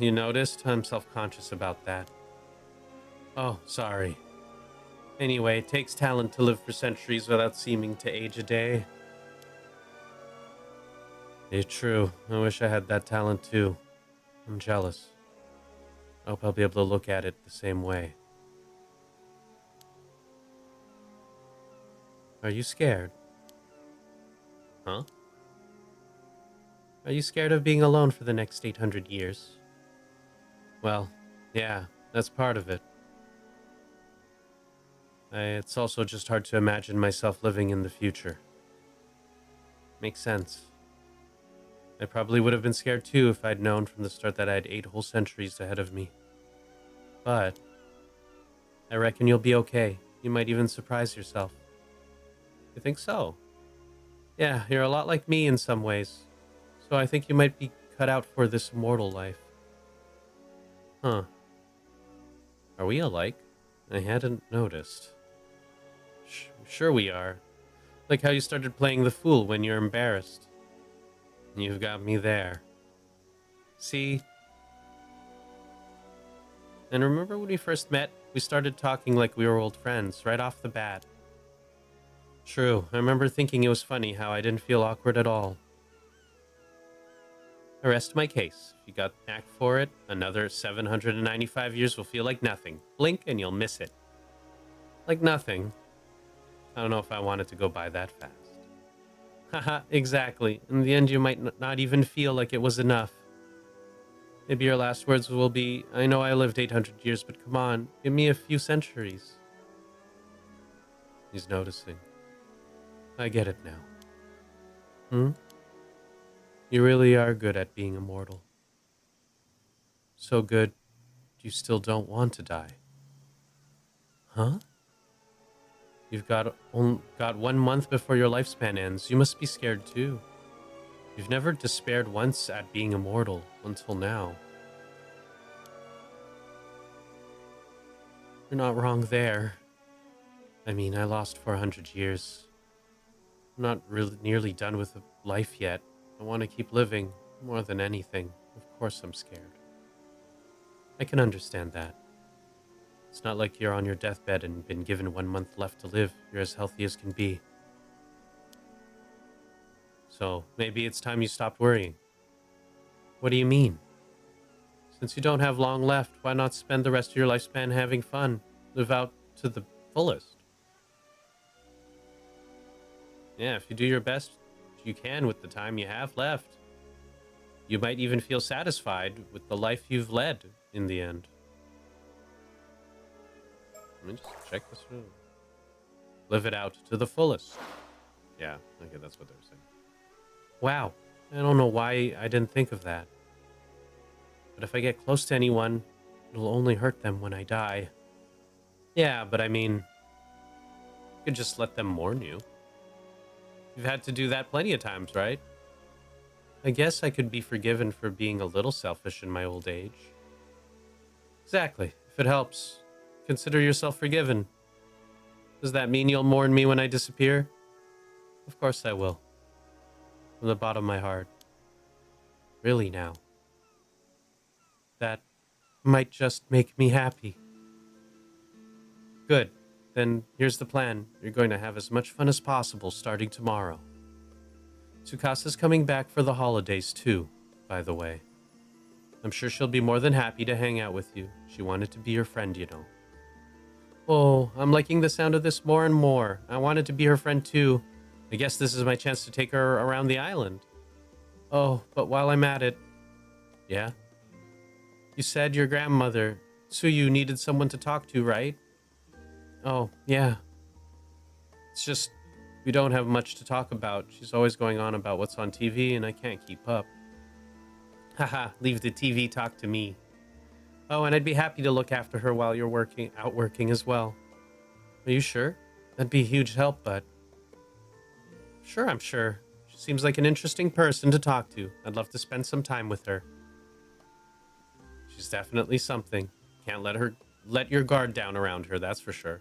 You noticed? I'm self-conscious about that. Oh, sorry. Anyway, it takes talent to live for centuries without seeming to age a day. It's true. I wish I had that talent too. I'm jealous. I hope I'll be able to look at it the same way. Are you scared? Huh? Are you scared of being alone for the next 800 years? Well, yeah, that's part of it. It's also just hard to imagine myself living in the future. Makes sense. I probably would have been scared too if I'd known from the start that I had 8 whole centuries ahead of me. But I reckon you'll be okay. You might even surprise yourself. You think so? Yeah, you're a lot like me in some ways. So I think you might be cut out for this immortal life. Huh. Are we alike? I hadn't noticed. Sure we are. Like how you started playing the fool when you're embarrassed. You've got me there. See? And remember when we first met? We started talking like we were old friends, right off the bat. True, I remember thinking it was funny how I didn't feel awkward at all. I rest my case. If you got the knack for it, another 795 years will feel like nothing. Blink and you'll miss it. Like nothing. I don't know if I wanted to go by that fast. Haha, exactly. In the end, you might not even feel like it was enough. Maybe your last words will be, I know I lived 800 years, but come on, give me a few centuries. He's noticing. I get it now. You really are good at being immortal. So good, you still don't want to die. Huh? You've got 1 month before your lifespan ends. You must be scared too. You've never despaired once at being immortal until now. You're not wrong there. I mean, I lost 400 years. I'm not really nearly done with life yet. I want to keep living more than anything. Of course I'm scared. I can understand that. It's not like you're on your deathbed and been given 1 month left to live. You're as healthy as can be. So maybe it's time you stopped worrying. What do you mean? Since you don't have long left, why not spend the rest of your lifespan having fun? Live out to the fullest. Yeah, if you do your best you can with the time you have left, you might even feel satisfied with the life you've led in the end. Let me just check this room. Live it out to the fullest. Yeah, okay, that's what they're saying. Wow, I don't know why I didn't think of that. But if I get close to anyone, it'll only hurt them when I die. Yeah, but I mean, you could just let them warn you. You've had to do that plenty of times, right? I guess I could be forgiven for being a little selfish in my old age. Exactly. If it helps, consider yourself forgiven. Does that mean you'll mourn me when I disappear? Of course I will. From the bottom of my heart. Really now. That might just make me happy. Good. Then here's the plan. You're going to have as much fun as possible starting tomorrow. Tsukasa's coming back for the holidays too, by the way. I'm sure she'll be more than happy to hang out with you. She wanted to be your friend, you know. Oh, I'm liking the sound of this more and more. I wanted to be her friend too. I guess this is my chance to take her around the island. Oh, but while I'm at it... Yeah? You said your grandmother, Tsuyu, needed someone to talk to, right? Oh, yeah. It's just, we don't have much to talk about. She's always going on about what's on TV, and I can't keep up. Haha, leave the TV talk to me. Oh, and I'd be happy to look after her while you're out working as well. Are you sure? That'd be a huge help, but... Sure, I'm sure. She seems like an interesting person to talk to. I'd love to spend some time with her. She's definitely something. Can't let your guard down around her, that's for sure.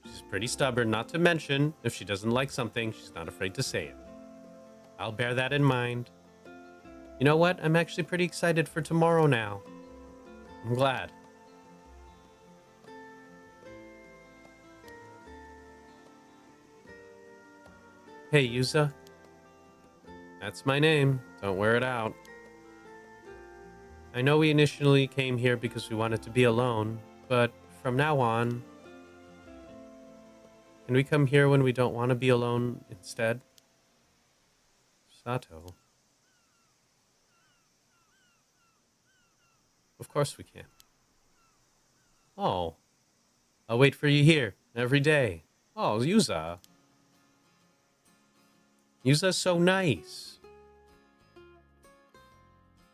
She's pretty stubborn, not to mention, if she doesn't like something, she's not afraid to say it. I'll bear that in mind. You know what? I'm actually pretty excited for tomorrow now. I'm glad. Hey, Yuza. That's my name. Don't wear it out. I know we initially came here because we wanted to be alone, but from now on... Can we come here when we don't want to be alone instead? Sato. Of course we can. Oh. I'll wait for you here every day. Oh, Yuza. Yuza's so nice.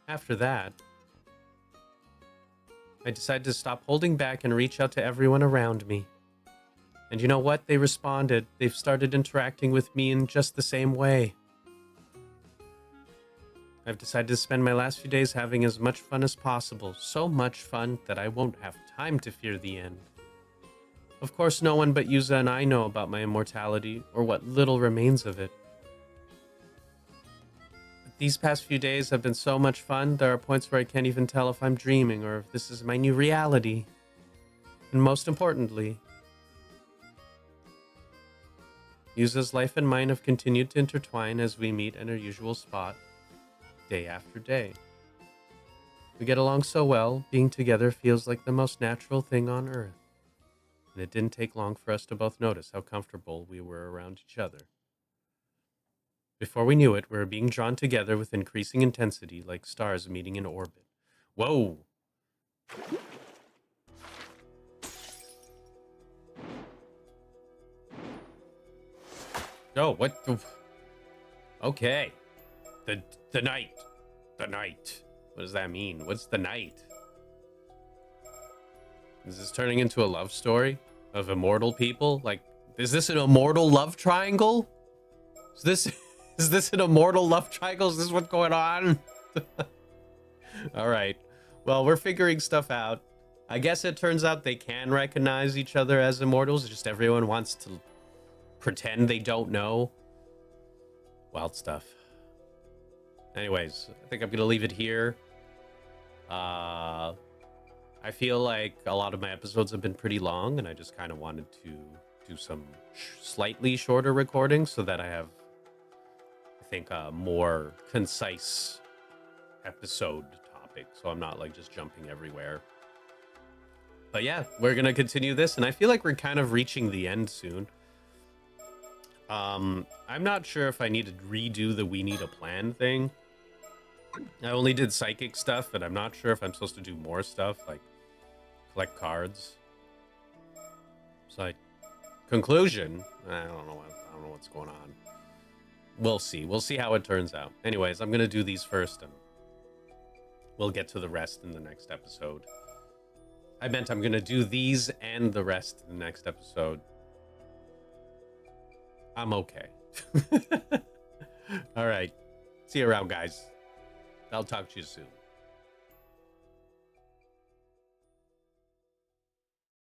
After that, I decided to stop holding back and reach out to everyone around me. And you know what? They responded. They've started interacting with me in just the same way. I've decided to spend my last few days having as much fun as possible. So much fun that I won't have time to fear the end. Of course, no one but Yuza and I know about my immortality, or what little remains of it. But these past few days have been so much fun, there are points where I can't even tell if I'm dreaming or if this is my new reality. And most importantly, Yuza's life and mine have continued to intertwine as we meet in our usual spot, day after day. We get along so well, being together feels like the most natural thing on earth. And it didn't take long for us to both notice how comfortable we were around each other. Before we knew it, we were being drawn together with increasing intensity like stars meeting in orbit. Whoa! Oh, what the... Okay. The night. The night. What does that mean? What's the night? Is this turning into a love story of immortal people? Like, is this an immortal love triangle? Is this an immortal love triangle? Is this what's going on? All right. Well, we're figuring stuff out. I guess it turns out they can recognize each other as immortals. Just everyone wants to pretend they don't know. Wild stuff. Anyways, I think I'm going to leave it here. I feel like a lot of my episodes have been pretty long, and I just kind of wanted to do some slightly shorter recordings so that I have, I think, a more concise episode topic. So I'm not like just jumping everywhere. But yeah, we're going to continue this, and I feel like we're kind of reaching the end soon. I'm not sure if I need to redo the we need a plan thing. I only did psychic stuff, and I'm not sure if I'm supposed to do more stuff, like collect cards. So, conclusion, I don't know what's going on. We'll see. We'll see how it turns out. Anyways, I'm gonna do these first, and we'll get to the rest in the next episode. I meant I'm gonna do these and the rest in the next episode. I'm okay. All right. See you around, guys. I'll talk to you soon.